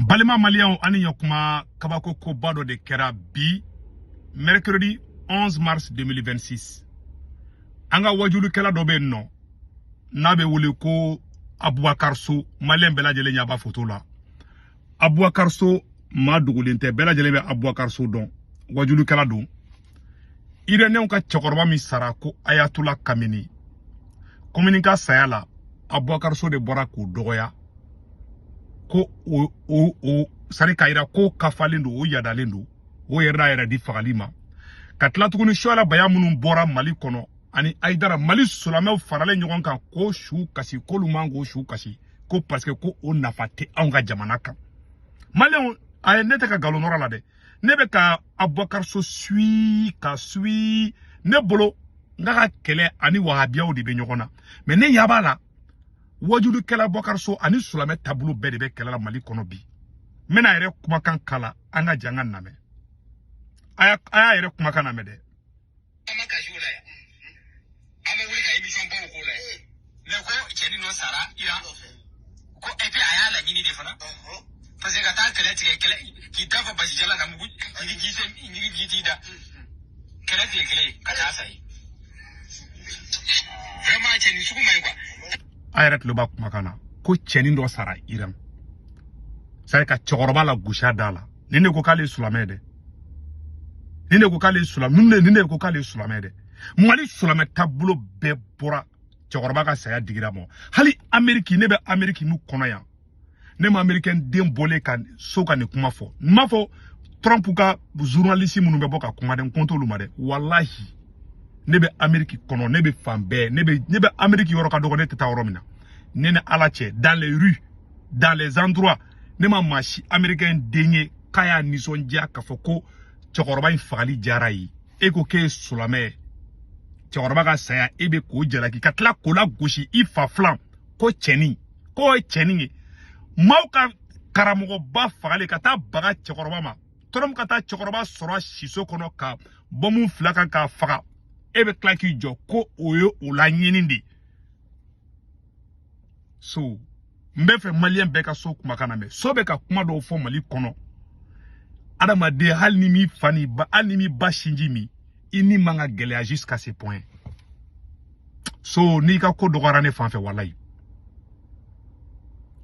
balima malien ani yakuma kabako ko bado de kera bi mercredi 11 mars 2026 anga wajulu kala do be no nabe wuli ko Aboubacar So malien bela jele nya ba photo la Aboubacar So ma dugulinte bela jele be Aboubacar So don wajulu kala don irene ka chokorba mi sara ko Ayatollah Kamini communica sayala Aboubacar So de bora ko dogoya ko sari kaira ko kafalindo o yadalendo o yera di fagalima katla tukuni shola bayamunu bora Mali kono ani aidara Mali sulame farale nyogon kan ko shu kasi ko lumango shu kasi ko parce que ko o nafate anga jamana kan Mali ay nete ka galonora la de nebe ka Aboubacar So sui ne bolo ngaka kele ani wahabia o de be nyogona mais ne yabala wajulu kala Aboubacar So ani sulame tabulu be de be kala la Mali kono bi mena yere kuma kan kala anga jangan name aya yere kuma kan name de amaka jula ya ama wuli ka emission ba ko la le ko cheni no sara ira ko epi aya la nyini de fana parce que ta kala tike kala ki dafa bashi jala na mugu ni giti da kala tike kala sai vraiment cheni suku mai kwa ayrat lo ba kuma kana ko cheni ndo sara iran sai ka chogorba la gusha dala nine ko kale sulamede nine ko kale sulamede Mali sulame tabulo be bora chogorba ka saya digira mo hali Ameriki ne be Ameriki nu kono ya ne ma American den bole kan so kan kuma fo mafo Trump ka journaliste munu be boka kuma den kontolu made wallahi ne be Ameriki kono ne be fambe ne be Ameriki yoro ka dogo ne tata oromina ne ne alache dans les rues dans les endroits ne ma machi Americain denye kaya nisonja kafoko chokoroba infali jarayi eko ke sulame chokoroba ka saya ebe ko jalaki katla kola goshi ifa flam ko cheni mauka karamogo ba fagale kata baga chokoroba ma torom kata chokoroba soro shiso kono ka bomu flaka ka faga ebe klaki jo ko oyo ulanyinindi so mbefe malien beka so kuma kana me so beka kuma do fo Mali kono adama de halnimi fani ba alnimi ba shinjimi ini manga gelea jusqu'à ce point so ni ka ko dogorane fanfe wallahi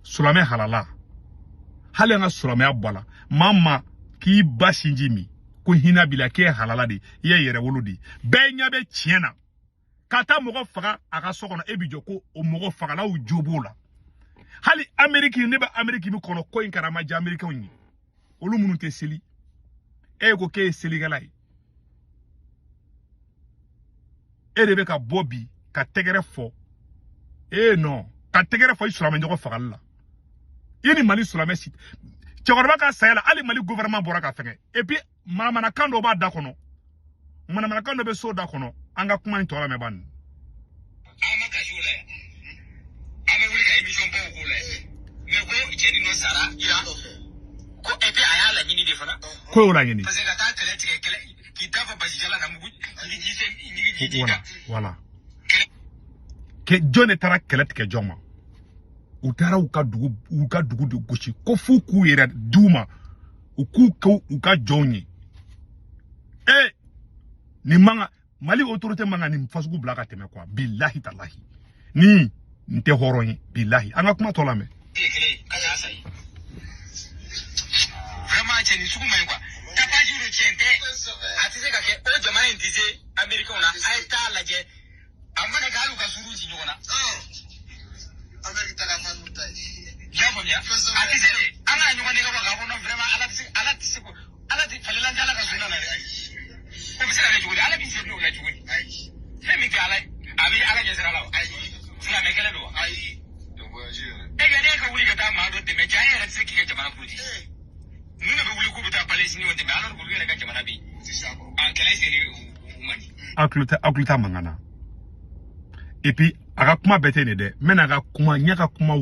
sulame halala halenga sulame abala mama ki ba shinjimi ko hina bila ke halala di ye yere woludi benya be chiena kata mogo faga aga sokono ebijo ko o mogo faga la u jobola hali Ameriki ne ba Ameriki mi kono ko inkarama ja Amerika onyi olu munu te seli ko ke seli galai rebe ka bobi ka tegere fo non ka tegere fo islame njogo fagalla yini Mali sulame sit chegorba ka sayala ali Mali gouvernement bora ka fenge et puis mana kando ba da kono mana kando be so da kono anga kuma ni tola me ban ama ka jule ama wuli ka emission ba ko le me ko cheni no sara ira ko epi aya la nyini de fana ko la nyini parce que ta kala tike kala ki dafa bashi jala na mugu ni giti voilà ke jone tara kala tike joma utara uka dugu de goshi ko fuku yera duma uka jonyi ni manga Mali autorité manga ni mfasugu blaka teme kwa billahi tallahi ni nte horonyi billahi anga kuma tola me kala sai vraiment cheni suku mai kwa tapaji ro chente atise ka ke o jama indize America ona aita laje amana galu ka suruji nyona America la manuta jabo ya atise anga nyona ne ka kono vraiment alati falila jala ka sunna na ko bisira ne jugudi ala bi se no la jugudi femi ka ala jezera la fula me kala do to voyager gane ka wuli ka ta ma do de me jaye ra se ki ka jamana kuti nuna be wuli ku buta palestine wonde be alor bulu ka jamana bi kala se ni umani akluta mangana et puis aga kuma bete ne de mena aga kuma nyaka kuma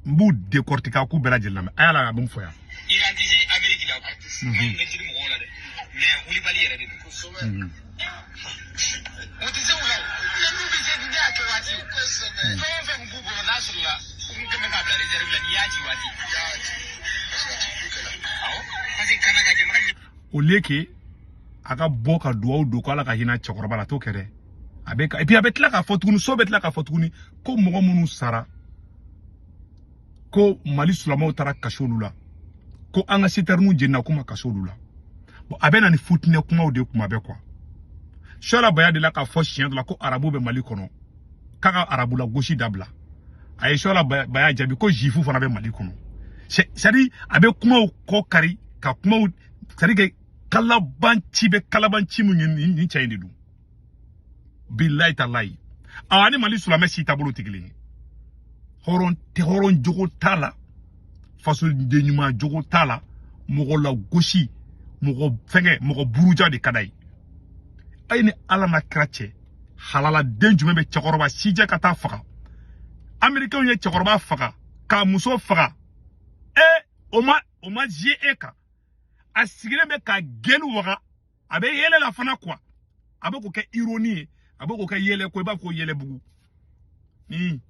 mbu décortiquer ku bela jelna me ayala ga bum foya identité Amérique la ne ti mo la de mais wuli bali yere de on disait wala ya nu bi se di ake wati fe mbu bo na sula ko me ka bla réserve la ni yaji wati au lieu que aga boka duwa do ko ala ka hina chokoroba la to kere abeka et puis avec la ka fotunu so bet la ka fotuni ko mogo munu sara ko Mali sulama tara kasholu ko anga siternu jenna kuma kasholu la bon abena ni futine kuma o de kuma be quoi shola baya de la ka fo chien de la ko arabu be Mali kono kaka arabu la goshi dabla ay shola baya jabi ko jifu fana be Mali kono c'est-à-dire abe kuma ko kari ka kuma c'est-à-dire kalabanci mu ni chayindi du billahi tallahi awani Mali sulama si tabulu tigili horon jogo tala faso de nyuma jogo tala mogo la goshi mogo fenge mogo buruja de kadai ayni ala na krache halala denjume be chakoroba sije kata faka americain ye chakoroba faka ka muso faka oma je eka asigire me ka gelu waka abe yele la fana kwa abe ko ke ironie abe ko ke yele ko ba ko yele bugu ni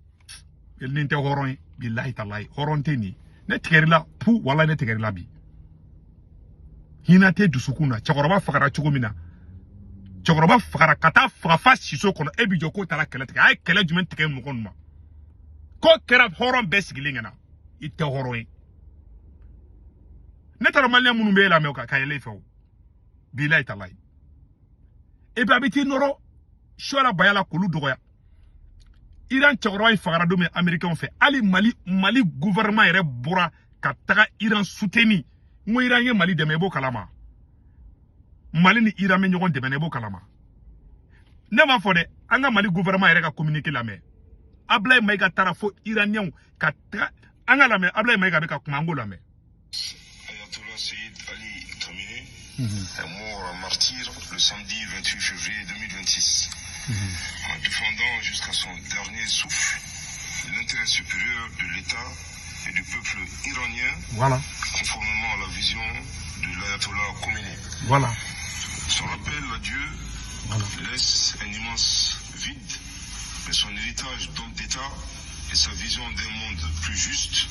el ninte horon billahi tallahi horon teni ne tigerila pu wala ne tigerila bi hinate dusukuna chakoroba fakara chugumina chakoroba fakara kata fafa siso kono ebi joko tara kele tige ay kele jumen tige mo konuma ko kera horon besigilingena ite horon ne tara malien munu be la me ka yele fo billahi tallahi e ba biti noro shola bayala kulu dogoya Iran chakoroba fagara do me américain fait ali Mali gouvernement ere bora ka taga Iran souteni mo Iran ye Mali deme bo kalama Mali ni Iran me nyogon deme bo kalama ne ma fo de anga Mali gouvernement ere ka communiquer la me Ablaye Maïga tara fo iranien ka taga anga la me Ablaye Maïga be ka kumango la me Ayatollah Saïd Ali Khamenei est mort martyr le samedi 28 février 2026. En défendant jusqu'à son dernier souffle l'intérêt supérieur de l'État et du peuple iranien, voilà, conformément à la vision de l'Ayatollah Khamenei. Voilà. Son rappel à Dieu laisse un immense vide, mais son héritage d'homme d'État et sa vision d'un monde plus juste,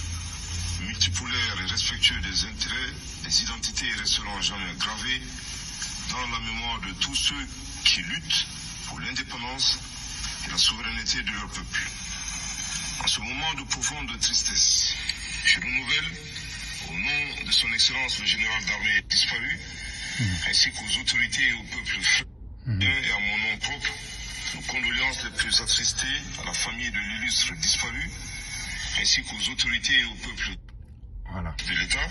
multipolaire et respectueux des intérêts, des identités resteront à jamais gravés dans la mémoire de tous ceux qui luttent pour l'indépendance et la souveraineté de leur peuple. En ce moment de profonde tristesse, je renouvelle, au nom de son Excellence le général d'armée disparu, ainsi qu'aux autorités et au peuple et à mon nom propre, nos condoléances les plus attristées à la famille de l'illustre disparu, ainsi qu'aux autorités et au peuple de l'État,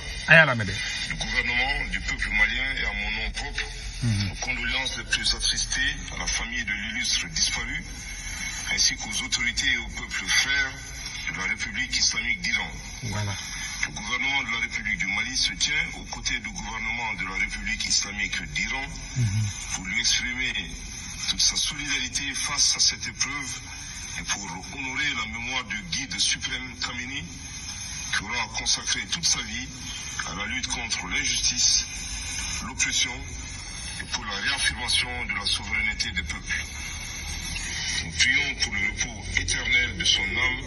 du gouvernement, du peuple malien et à mon nom propre, nos condoléances les plus attristées à la famille de l'illustre disparu, ainsi qu'aux autorités et au peuple frère de la République islamique d'Iran. Le gouvernement de la République du Mali se tient aux côtés du gouvernement de la République islamique d'Iran pour lui exprimer toute sa solidarité face à cette épreuve et pour honorer la mémoire du guide suprême Khamenei qui aura consacré toute sa vie à la lutte contre l'injustice, l'oppression et pour la réaffirmation de la souveraineté des peuples. Nous prions pour le repos éternel de son âme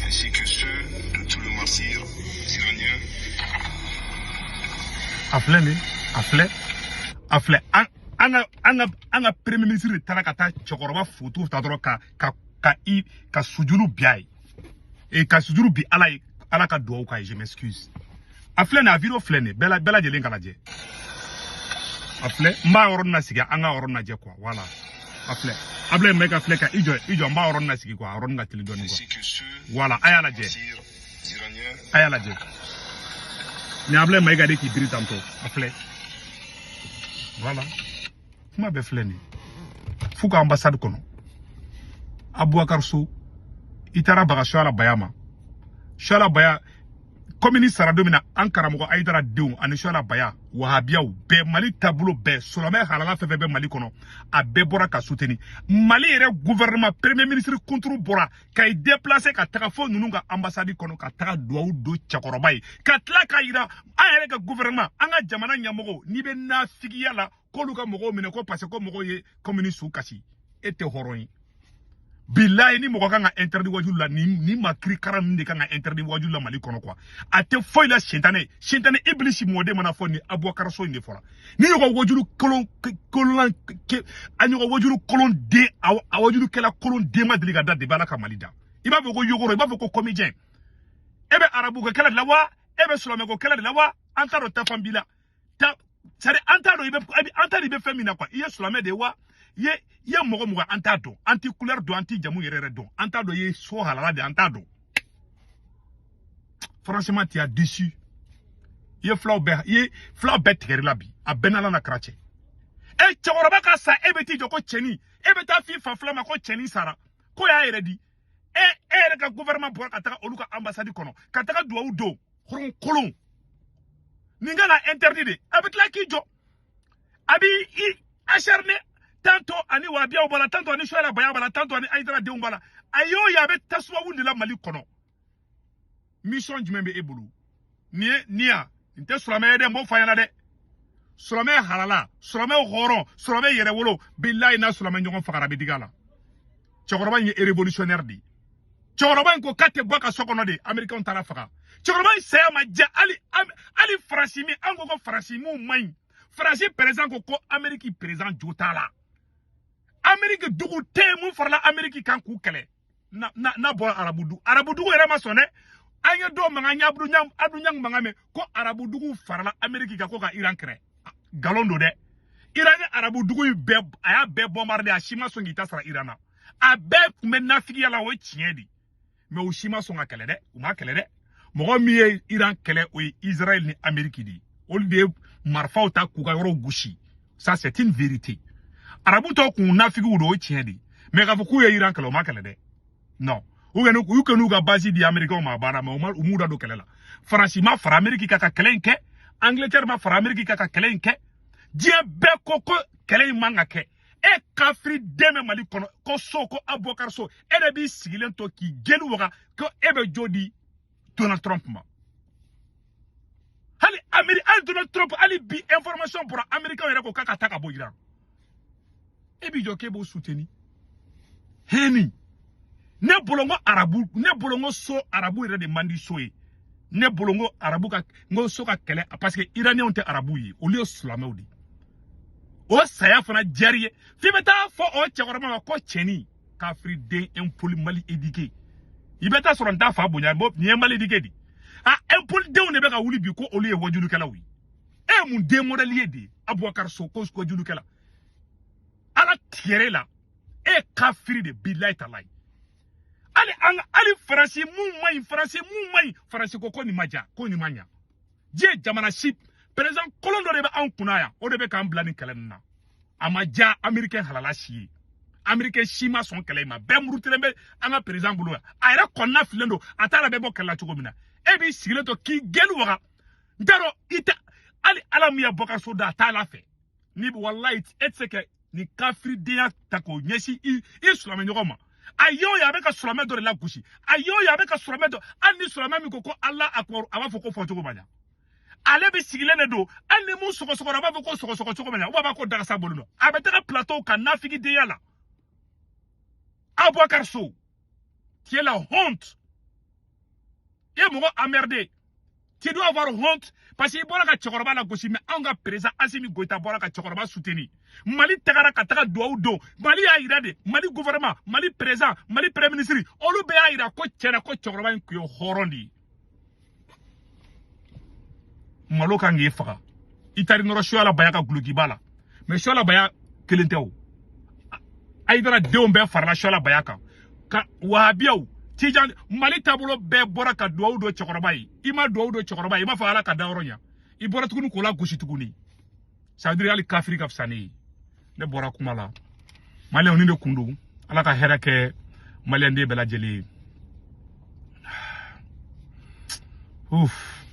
ainsi que ceux de tous les martyrs iraniens. Anga premier ministre de Tarakata Chokoroba photo tadoro ka sujulu biai et ka sujulu bi ala ka do ka je m'excuse. Afle na viro flene bela je lengala je. Afle ma oronna siga anga oronna je quoi voilà. Afle Ablaye Maïga fleka ijo mba oronna sigi quoi oronna tili doni quoi. Voilà ayala je. Ayala je. Ni Ablaye Maïga de ki biri tanto afle. Voilà. Kuma be fleni. Fuka ambassade kono. Abouakar Sow itara baga Shola Bayama. Shola Baya communiste saradomina Ankara mogo aidara deun ani Shola Baya wahabiyaw be Mali tableau be solomé halala fefe be Mali kono a be bora ka souteni Mali ere gouvernement premier ministre contre bora ka déplacer ka taga fo nunu ka ambassade kono ka taga do Chakoroba ka tla ka ira a ere ka gouvernement anga jamana nyamogo ni be na figiya la ko luka mogo mine ko parce que mogo ye communiste kasi ete horon billahi ni moko kanga interdit wajulu la ni makri karan ni kanga interdit wajulu la Mali kono quoi ate foy la shintane iblisi mode mana foni Aboubacar So inde fora ni yoko wajulu kolon ani ko wajulu kolon de wajulu kala kolon de madli ga date de bala ka Malida iba ko yogoro iba ko comédien ebe arabu ko kala lawa ebe sulame ko kala lawa antaro tafambila ta sare antaro ibe femina quoi iye sulame de wa ye mogo antado anti couleur do anti jamu yere do antado ye so halala de antado franchement tu as déçu ye flaw bet labi a benala na krache e chawraba ka sa ebeti joko cheni ebeta fi fa flama ko cheni sara ko ya yere di e ka gouvernement pour kataka oluka ambassade kono kataka do do khron kolon ninga na interdit de avec la kijo abi acharné tanto ani wabia obala tanto ani shola baya bala tanto ani aidra de umbala ayo yabe taswa wundi la Mali kono mission jumembe ebulu nia inte sulame de mo fayana de sulame halala sulame horo sulame yere wolo billahi na sulame nyon fakara be digala chokoroba ni révolutionnaire di chokoroba ko kate baka sokono de americain tara faka chokoroba saya maja ali frasimi ango ko frasimu mai frasi président ko Amérique président jotala Amérique dugu temu farla Amérique kan ku kele na bo arabu dugu yere ma sonne anya do manga nyabru nyam adu nyang manga me ko arabu dugu farla Amérique ka ko ka Iran kre galondo de Iran arabu dugu be aya be bombarder a shima so ngita sara Irana a be me nafiki yala wo tiedi me o shima so ngakele de o ma kele de mo mi Iran kele o Israël ni Amérique di ol de marfa ta ku ga yoro gushi ça c'est une vérité arabu to ku nafiki wo do tiedi me ka fu Iran kele o ma kele de non you can ga basi di America ma bara ma umuda do kelela France ma fara America ka kelenke Angleterre ma fara America ka kelenke die be koko kelen manga ke e kafri deme Mali kono ko soko Aboubacar So e de bi sigilen to ki gelu waka ko ebe jodi Donald Trump ma hali Donald Trump ali bi information pour America yere ko kaka taka bo Iran e bi joke bo souteni heni ne bolongo so arabu ire de mandi soye ne bolongo arabu ka ngo so ka kele parce que iranien te arabu yi o lieu slamé odi o saya fana jariye fi beta fo o chekorama ko cheni ka fri de impoli Mali éduqué ibeta so nda fa bonya bo ni Mali éduqué di impoli de on ne be ka wuli bi ko o lieu wajulu kala wi e mun de modalier di Aboubacar So ko wajulu kala ala tiere la e ka fri de billahi talai ali farasi ko ni maja ko ni manya je jamana ship président kolondo de be an kunaya o de be kan blani kalenna amaja américain halala shi américain shima son kalema be murutirembe anga président bulu ayra konna filendo atara be bokala chugomina e bi sigileto ki gelu waka ndaro ita ali alamuya Aboubacar So da ta la fe ni wallahi etseke ni kafri dia tako nyesi islam nyogoma ayo ya beka sulame do la kushi ayo ya beka sulame do ani sulame mi koko Allah akbar aba foko foto ko banya ale be sigilene do ani mu soko aba foko soko banya ba ko daga sa boluno abetaka plateau kan nafiki de yala Aboubacar So qui est la honte et mon emmerdé tu dois avoir honte parce que bola ka chokoroba la kushi mais anga président Assimi Goïta bola ka chokoroba soutenu Mali tagara kataka do Mali aira de Mali gouvernement Mali président Mali premier ministre olu be aira ko tena ko chokoroba nkuyo horondi maloka ngi faka itari noro shola baya ka glugi bala mais shola baya kelenteo aidara de be farla shola baya ka wahabiyo tijan Mali tabulo be bora ka do chokoroba yi ima do chokoroba ima fa ala ka dawronya i bora tukunu ko la gushi tukuni ça veut dire ali kafri ka fsani ne bora kuma la Mali oni de kundu ala ka hera ke Mali ande bela jeli ouf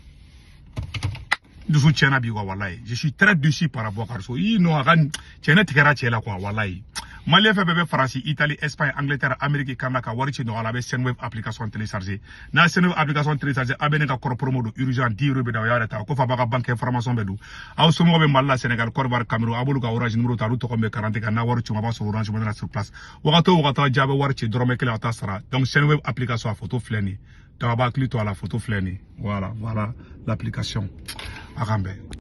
dusu chena bi wa wallahi je suis très déçu par Aboubacar So no agan chena tikara chela quoi wallahi Malien fait bébé France, Italie, Espagne, Angleterre, Amérique, Canada, Warichi no ala be Senwave application téléchargée. Na Senwave application téléchargée abene ka kor promo do urgent 10 € be da yara ta ko fa baka banque information be do. Aw somo be Malla Sénégal, Côte d'Ivoire, Cameroun, abulu ka Orange numéro ta to ko be 40 ka na Warichi ma ba sur Orange mo na sur place. Wakato jabe Warichi drome kele ata sara. Donc Senwave application à photo fleni. Donc ba clique à la photo fleni. Voilà l'application. Arambe.